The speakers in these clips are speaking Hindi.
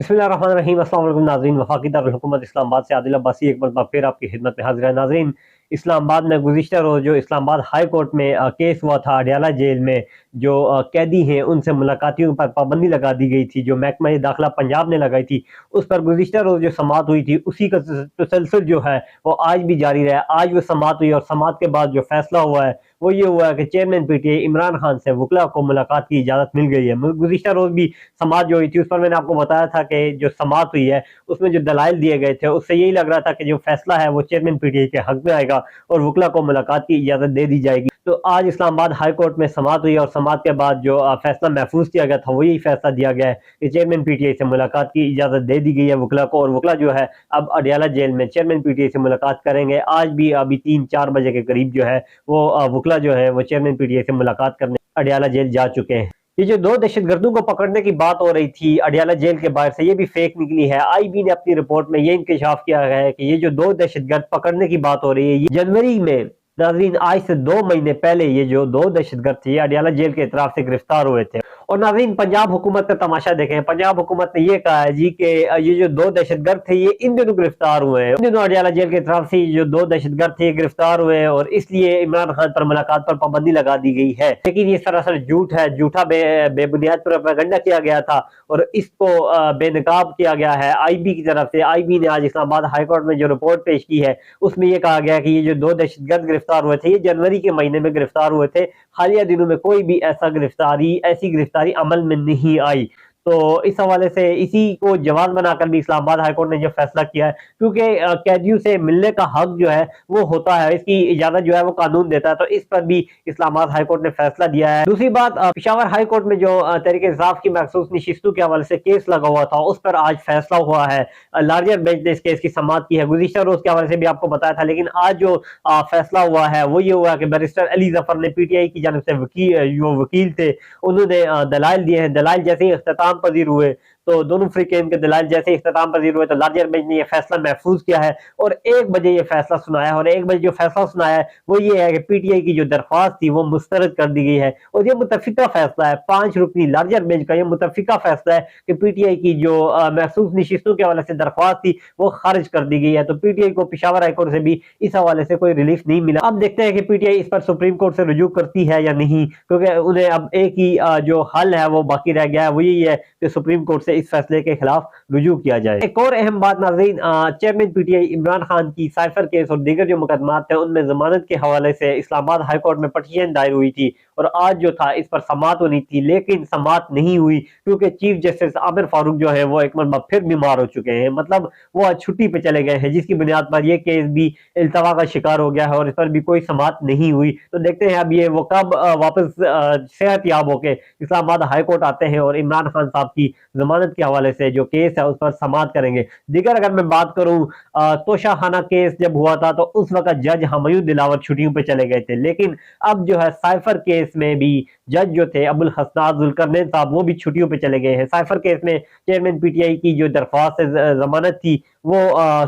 बिस्मिल्लाहिर्रहमानिर्रहीम। अस्सलाम वालेकुम नाज़रीन, वफाकी दारुल हुकूमत इस्लामाबाद से आदिल अब्बासी एक मरतबा फिर आपकी खिदमत में हाजिर है। नाज़रीन, इस्लामाबाद में गुज़िश्ता रोज़ जो इस्लामाबाद हाई कोर्ट में केस हुआ था अडयाला जेल में, जो कैदी हैं उनसे मुलाकातियों पर पाबंदी लगा दी गई थी, जो महकमा दाखिला पंजाब ने लगाई थी, उस पर गुज़िश्ता रोज़ जो समाअत हुई थी उसी का तसलसल जो है वो आज भी जारी रहा। आज वो समाअत हुई और समाअत के बाद जो फैसला हुआ है वो ये हुआ है कि चेयरमैन पीटीआई इमरान खान से वकला को मुलाकात की इजाज़त मिल गई है। गुज़िश्ता रोज़ भी समाअत जो हुई थी उस पर मैंने आपको बताया था कि जो समाअत हुई है उसमें जो दलाइल दिए गए थे उससे यही लग रहा था कि जो फैसला है वो चेयरमैन पीटीआई के हक में आएगा और वकला को मुलाकात की इजाज़त दे दी जाएगी। तो आज इस्लामाबाद हाई कोर्ट में समाअत हुई और समाअत के बाद जो फैसला महफूज किया गया था वो यही फैसला दिया गया है कि चेयरमैन पीटीआई से मुलाकात की इजाज़त दे दी गई है वकला को, और वकला जो है अब अडयाला जेल में चेयरमैन पीटीआई से मुलाकात करेंगे। आज भी अभी 3-4 बजे के करीब जो है वो वकला जो है वो चेयरमैन पीटीआई से मुलाकात करने अडयाला जेल जा चुके हैं। ये जो 2 दहशतगर्दों को पकड़ने की बात हो रही थी अडयाला जेल के बाहर से, ये भी फेक निकली है। आईबी ने अपनी रिपोर्ट में ये इंकशाफ किया है कि ये जो 2 दहशतगर्द पकड़ने की बात हो रही है, ये जनवरी में, नाज़रीन आज से 2 महीने पहले ये जो 2 दहशतगर्द थे ये अडयाला जेल के इतराफ से गिरफ्तार हुए थे। और नाज़रीन पंजाब हुकूमत का तमाशा देखें, पंजाब हुकूमत ने ये कहा है जी कि ये जो 2 दहशतगर्द थे ये इन दिनों गिरफ्तार हुए हैं। इन दिनों अडयाला जेल की तरफ से ये जो 2 दहशतगर्द थे गिरफ्तार हुए हैं और इसलिए इमरान खान पर मुलाकात पर पाबंदी लगा दी गई है। लेकिन ये सरासर झूठ है, झूठा बेबुनियाद प्रोपेगेंडा किया गया था और इसको बेनकाब किया गया है आईबी की तरफ से। आईबी ने आज इस्लामाबाद हाई कोर्ट में जो रिपोर्ट पेश की है उसमें ये कहा गया कि ये जो 2 दहशतगर्द गिरफ्तार हुए थे ये जनवरी के महीने में गिरफ्तार हुए थे। हालिया दिनों में कोई भी ऐसी गिरफ्तारी अमल में नहीं आई। तो इस हवाले से इसी को जवाब बनाकर भी इस्लामाबाद हाई कोर्ट ने जो फैसला किया है, क्योंकि कैदियों से मिलने का हक जो है वो होता है, इसकी इजाजत जो है वो कानून देता है, तो इस पर भी इस्लामाबाद हाई कोर्ट ने फैसला दिया है। दूसरी बात, पेशावर हाई कोर्ट में जो तहरीक इंसाफ की मखसूस नशिस्तों के हवाले से केस लगा हुआ था उस पर आज फैसला हुआ है। लार्जर बेंच ने इस केस की समाअत की है। गुज़िश्ता रोज के हवाले से भी आपको बताया था, लेकिन आज जो फैसला हुआ है वो ये हुआ कि बैरिस्टर अली जफर ने पीटीआई की जानिब से जो वकील थे उन्होंने दलाइल दिए हैं। दलाइल जैसे ही इख्तिताम पजीर हुए तो दोनों फ्रीकेन के दलाइल जैसे इख्तिताम पजीर हुए तो लार्जर बेंच ने यह फैसला महफूज किया है और 1 बजे ये फैसला सुनाया, और 1 बजे जो फैसला सुनाया है वो ये है कि पीटीआई की जो दरख्वास्त थी वो मुस्तरद कर दी गई है। और ये मुतफिका फैसला है 5 रुकनी लार्जर बेंच का, ये मुतफिका फैसला है कि पीटीआई की जो महसूस नशिस्तों के हवाले से दरख्वास्त थी वो खारिज कर दी गई है। तो पीटीआई को पेशावर हाईकोर्ट से भी इस हवाले से कोई रिलीफ नहीं मिला। अब देखते हैं कि पीटीआई इस पर सुप्रीम कोर्ट से रुजू करती है या नहीं, क्योंकि उन्हें अब एक ही जो हल है वो बाकी रह गया है, वो यही है कि सुप्रीम कोर्ट से इस फैसले के खिलाफ रुजू किया जाए। एक और अहम बात नाज़रीन, चेयरमैन पीटीआई इमरान खान की साइफर केस और दीगर जो मुकदमात थे उनमें जमानत के हवाले से इस्लामाबाद हाई कोर्ट में पटिशन दायर हुई थी और आज जो था इस पर समाअत होनी थी, लेकिन समाअत नहीं हुई क्योंकि चीफ जस्टिस आमिर फारूक जो है वो एक मरतबा फिर बीमार हो चुके हैं, मतलब वो आज छुट्टी पे चले गए हैं, जिसकी बुनियाद पर यह केस भी इल्तवा का शिकार हो गया है और इस पर भी कोई समाअत नहीं हुई। तो देखते हैं अब ये वो कब वापस सेहत याब होके इस्लामाबाद हाई कोर्ट आते हैं और इमरान खान साहब की जमानत के हवाले से जो केस है उस पर समाअत करेंगे। दीगर अगर मैं बात करूं, तोशाखाना केस जब हुआ था तो उस वक्त जज हमयूद दिलावर छुट्टियों पे चले गए थे, लेकिन अब जो है साइफर केस में भी जज जो थे अबुल हसनात जुल्करनैन साहब वो भी छुट्टियों पे चले गए हैं। साइफर केस में चेयरमैन पीटीआई की जो दरख्वास्त जमानत थी वो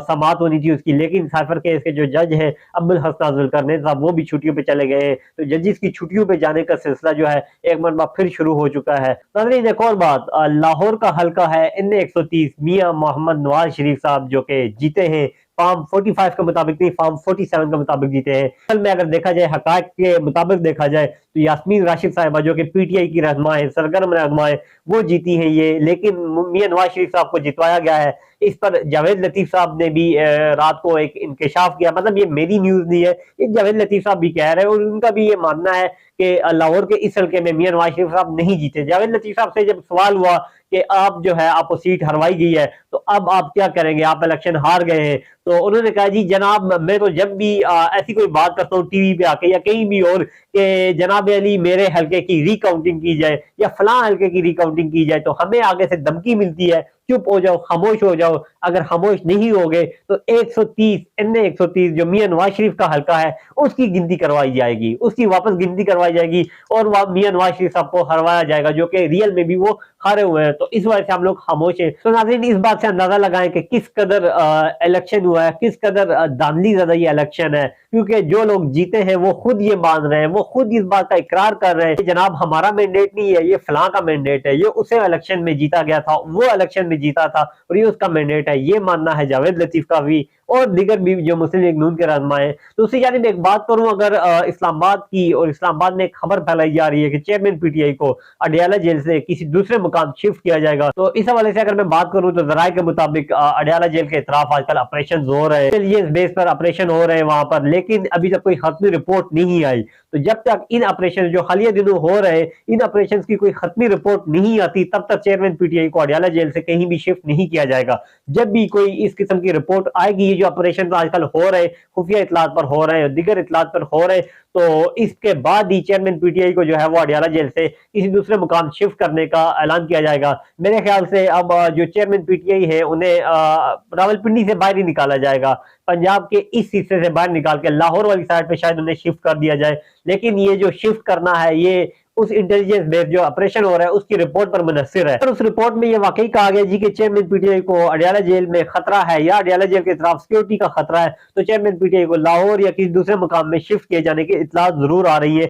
समाअत होनी थी उसकी, लेकिन साइफर केस के जो जज हैं अब्दुल हसन जुल्करनैन साहब वो भी छुट्टियों पे चले गए हैं। तो जजिस की छुट्टियों पे जाने का सिलसिला जो है एक मरतबा फिर शुरू हो चुका है। नाज़रीन एक और बात, लाहौर का हल्का है NA 130, मियां मोहम्मद नवाज शरीफ साहब जो कि जीते हैं फॉर्म 45 के मुताबिक नहीं, फॉर्म 47 के मुताबिक जीते हैं। असल में अगर देखा जाए, हकायक के मुताबिक देखा जाए तो यास्मीन राशिद साहिबा जो कि पीटीआई की रहनुमा है, सरगर्म रहनुमा है, वो जीती हैं ये, लेकिन मियां नवाज शरीफ साहब को जितवाया गया है। इस पर जावेद लतीफ साहब ने भी रात को एक इंकशाफ किया, मतलब ये मेरी न्यूज नहीं है, ये जावेद लतीफ साहब भी कह रहे हैं और उनका भी ये मानना है कि लाहौर के इस हल्के में मियां नवाज शरीफ साहब नहीं जीते। जावेद लतीफ साहब से जब सवाल हुआ कि आप जो है आपको सीट हरवाई गई है तो अब आप क्या करेंगे, आप इलेक्शन हार गए हैं, तो उन्होंने कहा जी जनाब मैं तो जब भी ऐसी कोई बात करता हूँ टीवी पे आके या कहीं भी और कि जनाब अली मेरे हल्के की रिकाउंटिंग की जाए या फलां हल्के की रिकाउंटिंग की जाए तो हमें आगे से धमकी मिलती है, चुप हो जाओ, खामोश हो जाओ। अगर खामोश नहीं होगे तो 130 NA 130 जो मियां नवाज शरीफ का हल्का है उसकी गिनती करवाई जाएगी, उसकी वापस गिनती करवाई जाएगी और वह मियां नवाज शरीफ साहब को हरवाया जाएगा जो कि रियल में भी वो हारे हुए हैं। तो इस वजह से हम लोग खामोश हैं। तो नाज़रीन इस बात से अंदाजा लगाएं कि किस कदर इलेक्शन हुआ है, किस कदर धांधली ज़्यादा ये इलेक्शन है, क्योंकि जो लोग जीते हैं वो खुद ये मान रहे हैं, वो खुद इस बात का इकरार कर रहे हैं कि जनाब हमारा मैंडेट नहीं है, ये फलां का मैंडेट है, ये उसे इलेक्शन में जीता गया था, वो इलेक्शन में जीता था और ये उसका मैंडेट है। ये मानना है जावेद लतीफ का भी और दीगर भी जो मुस्लिम लीग नून के रहनुमा हैं। दूसरी जानिब एक बात करूं, अगर इस्लामाबाद की, और इस्लामाबाद में एक खबर फैलाई जा रही है कि चेयरमैन पीटीआई को अडयाला जेल से किसी दूसरे मुकाम शिफ्ट किया जाएगा, तो इस हवाले से अगर मैं बात करूं तो जराये के मुताबिक अडयाला जेल के इतराफ आजकल ऑपरेशन हो रहे हैं, इस बेस पर ऑपरेशन हो रहे हैं वहां पर, लेकिन अभी तक कोई खत्मी रिपोर्ट नहीं आई। तो जब तक इन ऑपरेशन जो हालिया दिनों हो रहे हैं, इन ऑपरेशन की कोई खत्मी रिपोर्ट नहीं आती, तब तक चेयरमैन पीटीआई को अडयाला जेल से कहीं भी शिफ्ट नहीं किया जाएगा। जब भी कोई इस किस्म की रिपोर्ट आएगी, ये जो ऑपरेशन तो आजकल हो रहे, खुफिया इतलात पर हो रहे हैं, दीगर इतलात पर हो रहे, तो इसके बाद ही चेयरमैन पीटीआई को जो है वो अडयाला जेल से किसी दूसरे मुकाम शिफ्ट करने का ऐलान किया जाएगा। मेरे ख्याल से अब जो चेयरमैन पीटीआई है उन्हें रावलपिंडी से बाहर ही निकाला जाएगा, पंजाब के इस हिस्से से बाहर निकाल के लाहौर वाली साइड पे शायद उन्हें शिफ्ट कर दिया जाए। लेकिन ये जो शिफ्ट करना है, ये उस इंटेलिजेंस बेस्ड जो ऑपरेशन हो रहा है उसकी रिपोर्ट पर मुनस्सिर है। और उस रिपोर्ट में ये वाकई कहा गया जी कि चेयरमैन पीटीआई को अडयाला जेल में खतरा है या अडयाला जेल के खिलाफ सिक्योरिटी का खतरा है, तो चेयरमैन पीटीआई को लाहौर या किसी दूसरे मुकाम में शिफ्ट किए जाने की इतलात जरूर आ रही है।